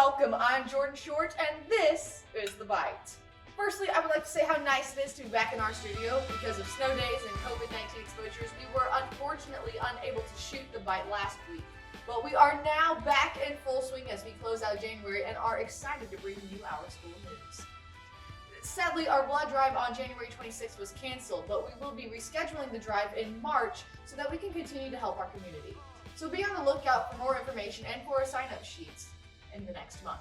welcome. I'm Jordan Short, and this is The Byte. Firstly, I would like to say how nice it is to be back in our studio. Because of snow days and COVID-19 exposures, we were unfortunately unable to shoot The Byte last week. But we are now back in full swing as we close out January and are excited to bring you our school news. Sadly, our blood drive on January 26th was canceled, but we will be rescheduling the drive in March so that we can continue to help our community. So be on the lookout for more information and for our sign-up sheets in the next month.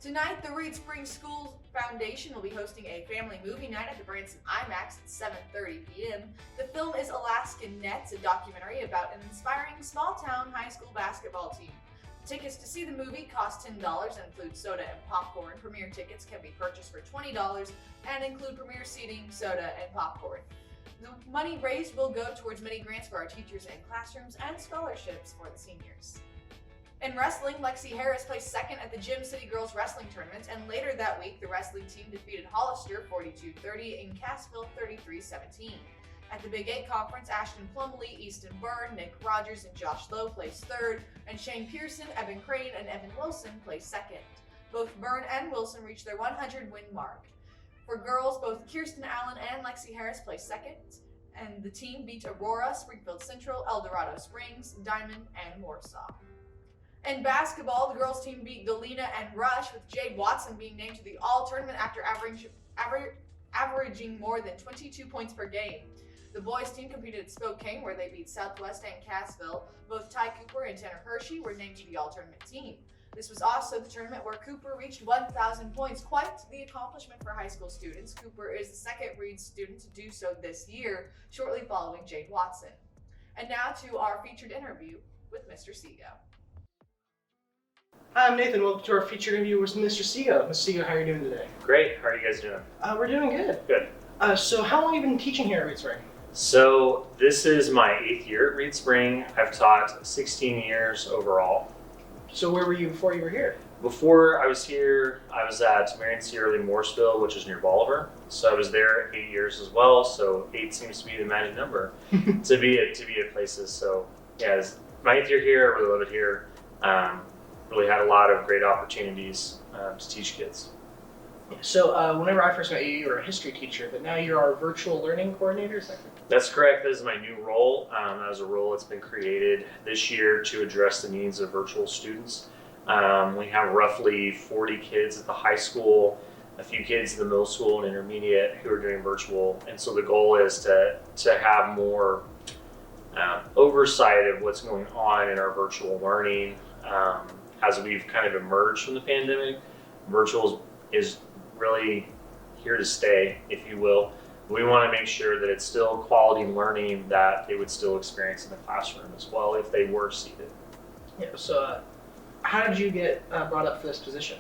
Tonight, the Reed Springs Schools Foundation will be hosting a family movie night at the Branson IMAX at 7:30 p.m. The film is Alaskan Nets, a documentary about an inspiring small-town high school basketball team. Tickets to see the movie cost $10 and include soda and popcorn. Premiere tickets can be purchased for $20 and include premiere seating, soda, and popcorn. The money raised will go towards many grants for our teachers and classrooms and scholarships for the seniors. In wrestling, Lexi Harris placed second at the Gym City Girls Wrestling Tournament, and later that week, the wrestling team defeated Hollister 42-30 and Cassville 33-17. At the Big 8 Conference, Ashton Plumley, Easton Byrne, Nick Rogers, and Josh Lowe placed third, and Shane Pearson, Evan Crane, and Evan Wilson placed second. Both Byrne and Wilson reached their 100-win mark. For girls, both Kirsten Allen and Lexi Harris placed second, and the team beat Aurora, Springfield Central, El Dorado Springs, Diamond, and Warsaw. In basketball, the girls team beat Galena and Rush, with Jade Watson being named to the All-Tournament after averaging more than 22 points per game. The boys team competed at Spokane, where they beat Southwest and Cassville. Both Ty Cooper and Tanner Hershey were named to the All-Tournament team. This was also the tournament where Cooper reached 1,000 points, quite the accomplishment for high school students. Cooper is the second Reed student to do so this year, shortly following Jade Watson. And now to our featured interview with Mr. Sego. Hi, I'm Nathan. Welcome to our featured interview with Mr. Sego. Mr. Sego, how are you doing today? Great. How are you guys doing? We're doing good. Good. So how long have you been teaching here at Reed Spring? So this is my 8th year at Reed Spring. I've taught 16 years overall. So where were you before you were here? Before I was here, I was at Marion Sierra Mooresville, which is near Bolivar. So I was there 8 years as well. So 8 seems to be the magic number to be at places. So yeah, it's my 8th year here. I really love it here. Really had a lot of great opportunities to teach kids. So whenever I first met you, you were a history teacher, but now you're our virtual learning coordinator, is that correct? That's correct. That is my new role. That was a role that's been created this year to address the needs of virtual students. We have roughly 40 kids at the high school, a few kids in the middle school and intermediate who are doing virtual. And so the goal is to have more oversight of what's going on in our virtual learning. As we've kind of emerged from the pandemic, virtual is really here to stay, if you will. We want to make sure that it's still quality learning that they would still experience in the classroom as well if they were seated. Yeah, so how did you get brought up for this position?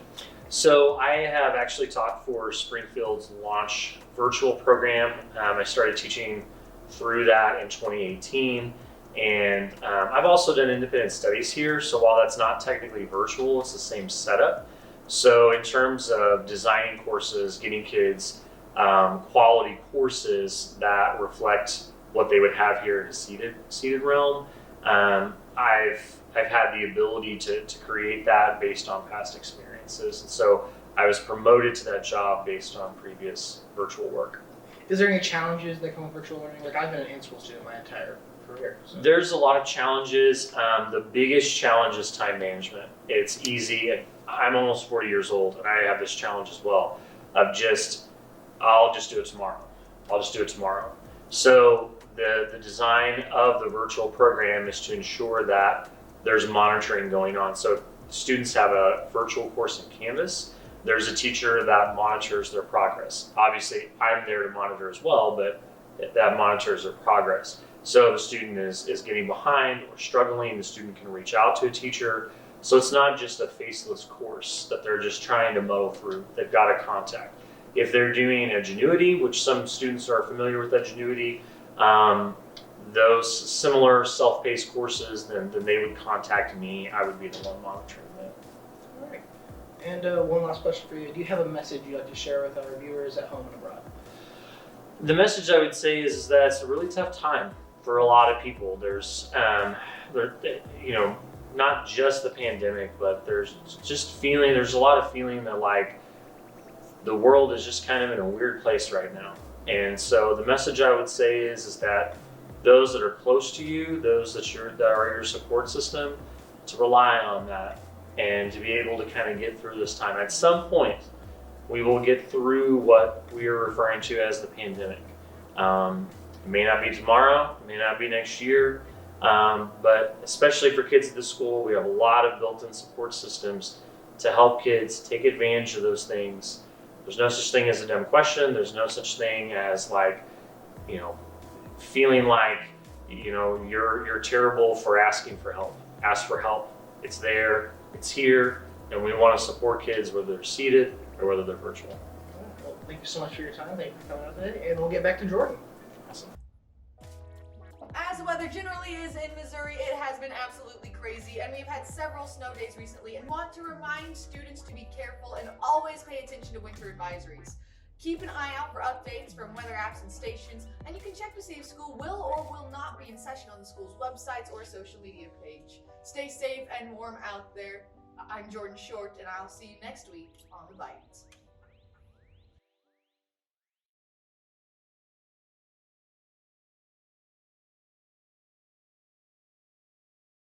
So I have actually taught for Springfield's launch virtual program. I started teaching through that in 2018. And I've also done independent studies here, so while that's not technically virtual, it's the same setup. So in terms of designing courses, getting kids quality courses that reflect what they would have here in a seated realm, I've had the ability to create that based on past experiences. And so I was promoted to that job based on previous virtual work. Is there any challenges that come with virtual learning? Like, I've been an in-school student my entire career. So. There's a lot of challenges. The biggest challenge is time management. It's easy. I'm almost 40 years old and I have this challenge as well of I'll just do it tomorrow. So the design of the virtual program is to ensure that there's monitoring going on. So students have a virtual course in Canvas. There's a teacher that monitors their progress. Obviously, I'm there to monitor as well, but that monitors their progress. So the student is getting behind or struggling, the student can reach out to a teacher. So it's not just a faceless course that they're just trying to muddle through. They've got to contact. If they're doing Edgenuity, which some students are familiar with Edgenuity, those similar self-paced courses, then they would contact me. I would be the one monitoring them. All right. And one last question for you. Do you have a message you'd like to share with our viewers at home and abroad? The message I would say is that it's a really tough time for a lot of people. There's, not just the pandemic, but there's a lot of feeling that like the world is just kind of in a weird place right now. And so the message I would say is that those that are close to you, those that are your support system, to rely on that and to be able to kind of get through this time. At some point, we will get through what we are referring to as the pandemic. It may not be tomorrow, it may not be next year, but especially for kids at this school, we have a lot of built-in support systems to help kids take advantage of those things. There's no such thing as a dumb question. There's no such thing as like, feeling like, you're terrible for asking for help. Ask for help. It's there, it's here, and we want to support kids whether they're seated or whether they're virtual. Well, thank you so much for your time. Thank you for coming out today, and we'll get back to Jordan. Awesome. As the weather generally is in Missouri, it has been absolutely crazy, and we've had several snow days recently and want to remind students to be careful and always pay attention to winter advisories. Keep an eye out for updates from weather apps and stations, and you can check to see if school will or will not be in session on the school's websites or social media page. Stay safe and warm out there. I'm Jordan Short, and I'll see you next week on The Byte.